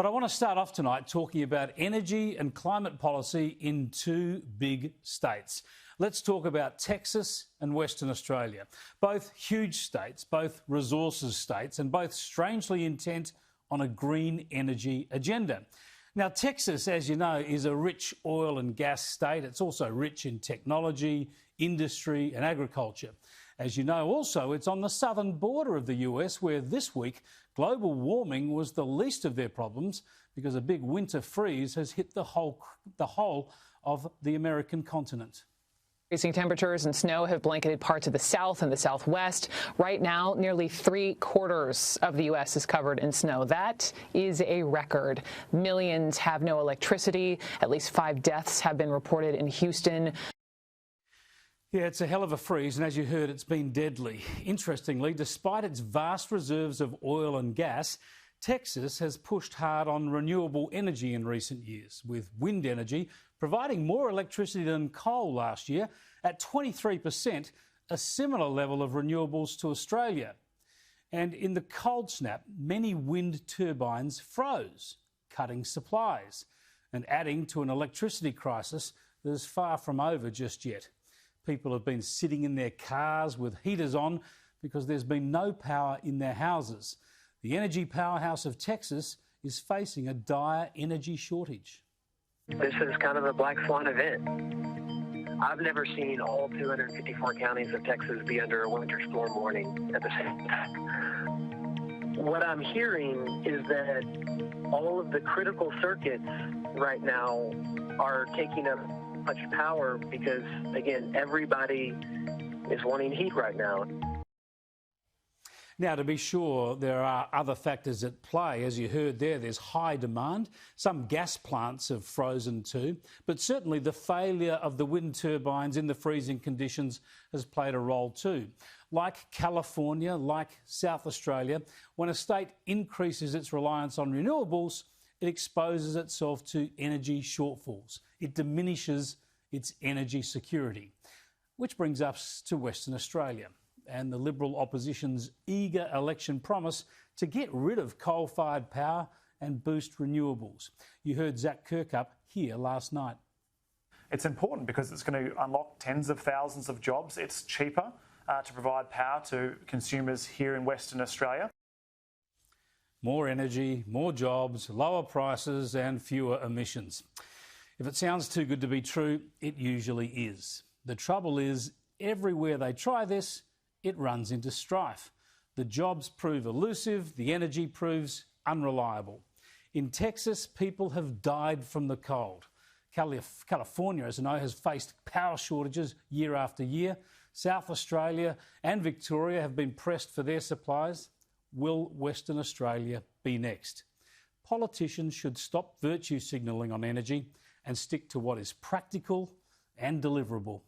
But I want to start off tonight talking about energy and climate policy in two big states. Let's talk about Texas and Western Australia. Both huge states, both resources states, and both strangely intent on a green energy agenda. Now, Texas, as you know, is a rich oil and gas state. It's also rich in technology, industry and agriculture. As you know, also, it's on the southern border of the US, where this week global warming was the least of their problems because a big winter freeze has hit the whole of the American continent. Freezing temperatures and snow have blanketed parts of the south and the southwest. Right now, nearly 3/4 of the U.S. is covered in snow. That is a record. Millions have no electricity. At least 5 deaths have been reported in Houston. Yeah, it's a hell of a freeze, and as you heard, it's been deadly. Interestingly, despite its vast reserves of oil and gas, Texas has pushed hard on renewable energy in recent years, with wind energy providing more electricity than coal last year at 23%, a similar level of renewables to Australia. And in the cold snap, many wind turbines froze, cutting supplies and adding to an electricity crisis that is far from over just yet. People have been sitting in their cars with heaters on because there's been no power in their houses. The energy powerhouse of Texas is facing a dire energy shortage. This is kind of a black swan event. I've never seen all 254 counties of Texas be under a winter storm warning at the same time. What I'm hearing is that all of the critical circuits right now are taking up much power because, again, everybody is wanting heat right now. Now, to be sure, there are other factors at play. As you heard there's high demand. Some gas plants have frozen too, but certainly the failure of the wind turbines in the freezing conditions has played a role too. Like California, like South Australia, when a state increases its reliance on renewables, it exposes itself to energy shortfalls. It diminishes its energy security. Which brings us to Western Australia and the Liberal opposition's eager election promise to get rid of coal-fired power and boost renewables. You heard Zach Kirkup here last night. It's important because it's going to unlock tens of thousands of jobs. It's cheaper to provide power to consumers here in Western Australia. More energy, more jobs, lower prices and fewer emissions. If it sounds too good to be true, it usually is. The trouble is, everywhere they try this, it runs into strife. The jobs prove elusive, the energy proves unreliable. In Texas, people have died from the cold. California, as you know, has faced power shortages year after year. South Australia and Victoria have been pressed for their supplies. Will Western Australia be next? Politicians should stop virtue signalling on energy and stick to what is practical and deliverable.